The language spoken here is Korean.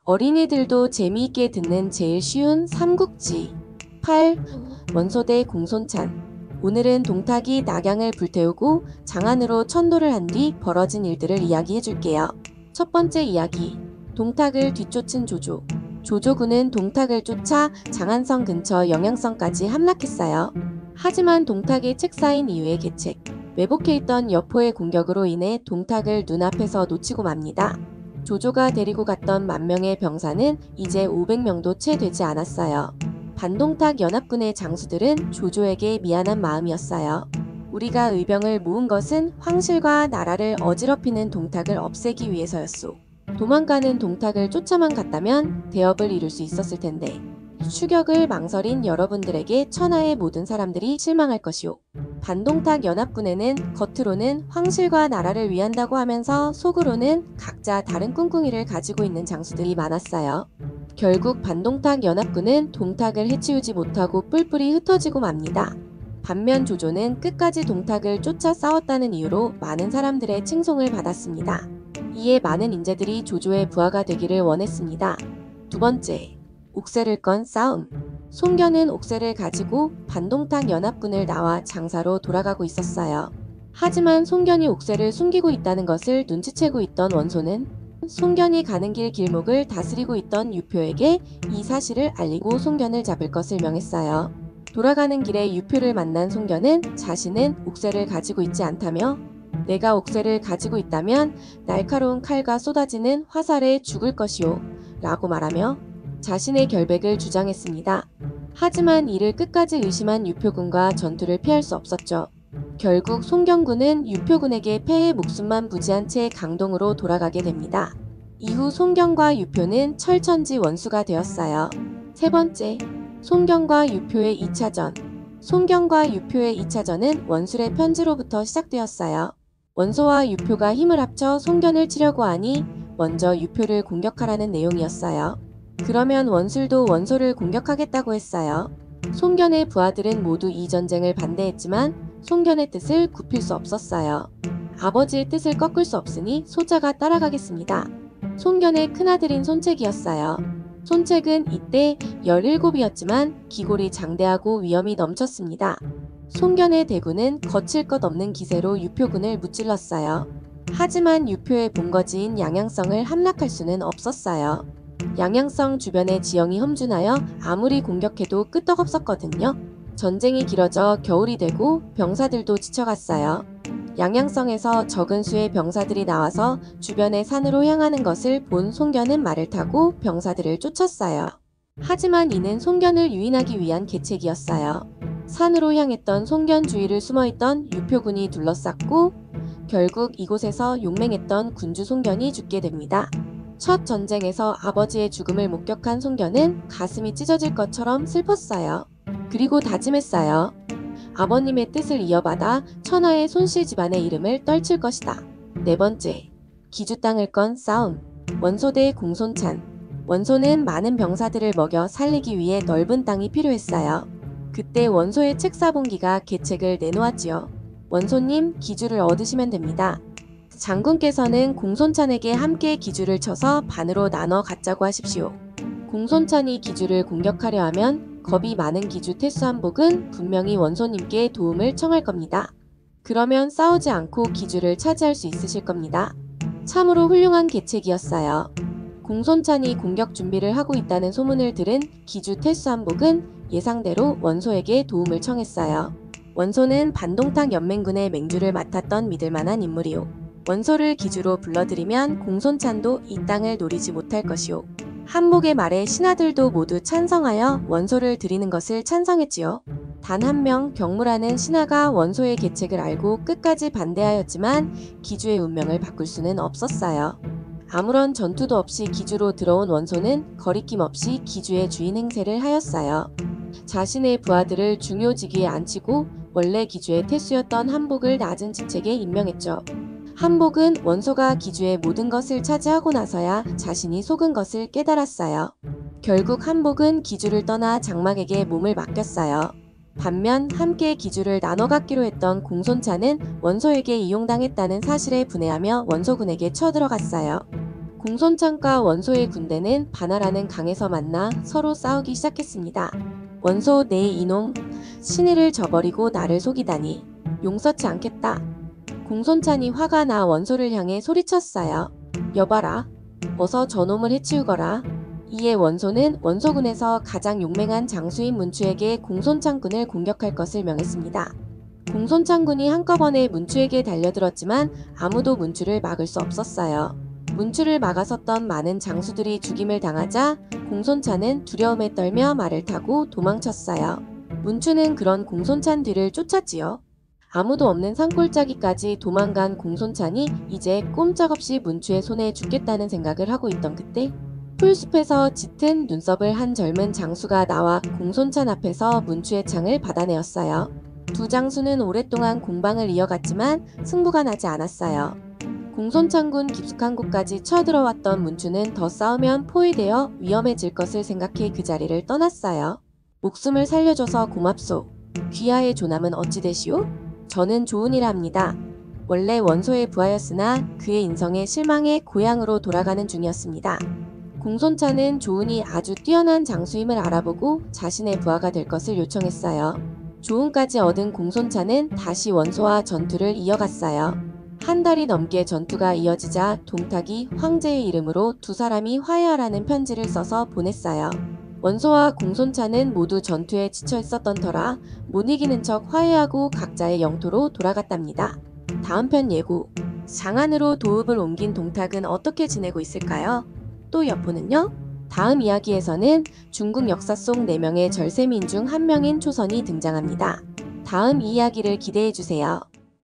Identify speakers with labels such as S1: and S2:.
S1: 어린이들도 재미있게 듣는 제일 쉬운 삼국지. 8. 원소 대 공손찬. 오늘은 동탁이 낙양을 불태우고 장안으로 천도를 한 뒤 벌어진 일들을 이야기해 줄게요. 첫 번째 이야기. 동탁을 뒤쫓은 조조. 조조군은 동탁을 쫓아 장안성 근처 영양성까지 함락했어요. 하지만 동탁의 책 쌓인 이후의 계책, 매복해 있던 여포의 공격으로 인해 동탁을 눈앞에서 놓치고 맙니다. 조조가 데리고 갔던 10,000명의 병사는 이제 500명도 채 되지 않았어요. 반동탁 연합군의 장수들은 조조에게 미안한 마음이었어요. 우리가 의병을 모은 것은 황실과 나라를 어지럽히는 동탁을 없애기 위해서였소. 도망가는 동탁을 쫓아만 갔다면 대업을 이룰 수 있었을 텐데 추격을 망설인 여러분들에게 천하의 모든 사람들이 실망할 것이오. 반동탁 연합군에는 겉으로는 황실과 나라를 위한다고 하면서 속으로는 각자 다른 꿍꿍이를 가지고 있는 장수들이 많았어요. 결국 반동탁 연합군은 동탁을 해치우지 못하고 뿔뿔이 흩어지고 맙니다. 반면 조조는 끝까지 동탁을 쫓아 싸웠다는 이유로 많은 사람들의 칭송을 받았습니다. 이에 많은 인재들이 조조의 부하가 되기를 원했습니다. 두 번째, 옥새를 건 싸움. 송견은 옥새를 가지고 반동탁 연합군을 나와 장사로 돌아가고 있었어요. 하지만 송견이 옥새를 숨기고 있다는 것을 눈치채고 있던 원소는 송견이 가는 길 길목을 다스리고 있던 유표에게 이 사실을 알리고 송견을 잡을 것을 명했어요. 돌아가는 길에 유표를 만난 송견은 자신은 옥새를 가지고 있지 않다며 내가 옥새를 가지고 있다면 날카로운 칼과 쏟아지는 화살에 죽을 것이오 라고 말하며 자신의 결백을 주장했습니다. 하지만 이를 끝까지 의심한 유표군과 전투를 피할 수 없었죠. 결국 송견군은 유표군에게 패해 목숨만 부지한 채 강동으로 돌아가게 됩니다. 이후 송견과 유표는 철천지 원수가 되었어요. 세 번째, 송견과 유표의 2차전. 송견과 유표의 2차전은 원술의 편지로부터 시작되었어요. 원소와 유표가 힘을 합쳐 송견을 치려고 하니 먼저 유표를 공격하라는 내용이었어요. 그러면 원술도 원소를 공격하겠다고 했어요. 송견의 부하들은 모두 이 전쟁을 반대했지만 송견의 뜻을 굽힐 수 없었어요. 아버지의 뜻을 꺾을 수 없으니 소자가 따라가겠습니다. 송견의 큰아들인 손책이었어요. 손책은 이때 17이었지만 기골이 장대하고 위험이 넘쳤습니다. 송견의 대군은 거칠 것 없는 기세로 유표군을 무찔렀어요. 하지만 유표의 본거지인 양양성을 함락할 수는 없었어요. 양양성 주변의 지형이 험준하여 아무리 공격해도 끄떡없었거든요. 전쟁이 길어져 겨울이 되고 병사들도 지쳐갔어요. 양양성에서 적은 수의 병사들이 나와서 주변의 산으로 향하는 것을 본 송견은 말을 타고 병사들을 쫓았어요. 하지만 이는 송견을 유인하기 위한 계책이었어요. 산으로 향했던 송견 주위를 숨어있던 유표군이 둘러쌌고 결국 이곳에서 용맹했던 군주 송견이 죽게 됩니다. 첫 전쟁에서 아버지의 죽음을 목격한 송견은 가슴이 찢어질 것처럼 슬펐어요. 그리고 다짐했어요. 아버님의 뜻을 이어받아 천하의 손씨 집안의 이름을 떨칠 것이다. 네 번째, 기주 땅을 건 싸움. 원소 대 공손찬. 원소는 많은 병사들을 먹여 살리기 위해 넓은 땅이 필요했어요. 그때 원소의 책사봉기가 계책을 내놓았지요. 원소님, 기주를 얻으시면 됩니다. 장군께서는 공손찬에게 함께 기주를 쳐서 반으로 나눠 갖자고 하십시오. 공손찬이 기주를 공격하려 하면 겁이 많은 기주 태수한복은 분명히 원소님께 도움을 청할 겁니다. 그러면 싸우지 않고 기주를 차지할 수 있으실 겁니다. 참으로 훌륭한 계책이었어요. 공손찬이 공격 준비를 하고 있다는 소문을 들은 기주 태수한복은 예상대로 원소에게 도움을 청했어요. 원소는 반동탁 연맹군의 맹주를 맡았던 믿을만한 인물이오. 원소를 기주로 불러들이면 공손찬도 이 땅을 노리지 못할 것이오. 한복의 말에 신하들도 모두 찬성하여 원소를 드리는 것을 찬성했지요. 단 한 명 경무라는 신하가 원소의 계책을 알고 끝까지 반대하였지만 기주의 운명을 바꿀 수는 없었어요. 아무런 전투도 없이 기주로 들어온 원소는 거리낌 없이 기주의 주인 행세를 하였어요. 자신의 부하들을 중요직위에 앉히고 원래 기주의 태수였던 한복을 낮은 직책에 임명했죠. 한복은 원소가 기주의 모든 것을 차지하고 나서야 자신이 속은 것을 깨달았어요. 결국 한복은 기주를 떠나 장막에게 몸을 맡겼어요. 반면 함께 기주를 나눠 갖기로 했던 공손찬은 원소에게 이용당했다는 사실에 분해하며 원소군에게 쳐들어갔어요. 공손찬과 원소의 군대는 바나라는 강에서 만나 서로 싸우기 시작했습니다. 원소 네 이놈, 신의를 저버리고 나를 속이다니 용서치 않겠다. 공손찬이 화가 나 원소를 향해 소리쳤어요. 여봐라, 어서 저놈을 해치우거라. 이에 원소는 원소군에서 가장 용맹한 장수인 문추에게 공손찬군을 공격할 것을 명했습니다. 공손찬군이 한꺼번에 문추에게 달려들었지만 아무도 문추를 막을 수 없었어요. 문추를 막아섰던 많은 장수들이 죽임을 당하자 공손찬은 두려움에 떨며 말을 타고 도망쳤어요. 문추는 그런 공손찬 뒤를 쫓았지요. 아무도 없는 산골짜기까지 도망간 공손찬이 이제 꼼짝없이 문추의 손에 죽겠다는 생각을 하고 있던 그때 풀숲에서 짙은 눈썹을 한 젊은 장수가 나와 공손찬 앞에서 문추의 창을 받아내었어요. 두 장수는 오랫동안 공방을 이어갔지만 승부가 나지 않았어요. 공손찬군 깊숙한 곳까지 쳐들어왔던 문추는 더 싸우면 포위되어 위험해질 것을 생각해 그 자리를 떠났어요. 목숨을 살려줘서 고맙소. 귀하의 조남은 어찌 되시오? 저는 좋은이라 합니다. 원래 원소의 부하였으나 그의 인성에 실망해 고향으로 돌아가는 중이었습니다. 공손찬은 조은이 아주 뛰어난 장수임을 알아보고 자신의 부하가 될 것을 요청했어요. 조은까지 얻은 공손찬은 다시 원소와 전투를 이어갔어요. 한 달이 넘게 전투가 이어지자 동탁이 황제의 이름으로 두 사람이 화해하라는 편지를 써서 보냈어요. 원소와 공손찬은 모두 전투에 지쳐 있었던 터라 못 이기는 척 화해하고 각자의 영토로 돌아갔답니다. 다음 편 예고. 장안으로 도읍을 옮긴 동탁은 어떻게 지내고 있을까요? 또 여포는요? 다음 이야기에서는 중국 역사 속 4명의 절세민 중 한 명인 초선이 등장합니다. 다음 이야기를 기대해주세요.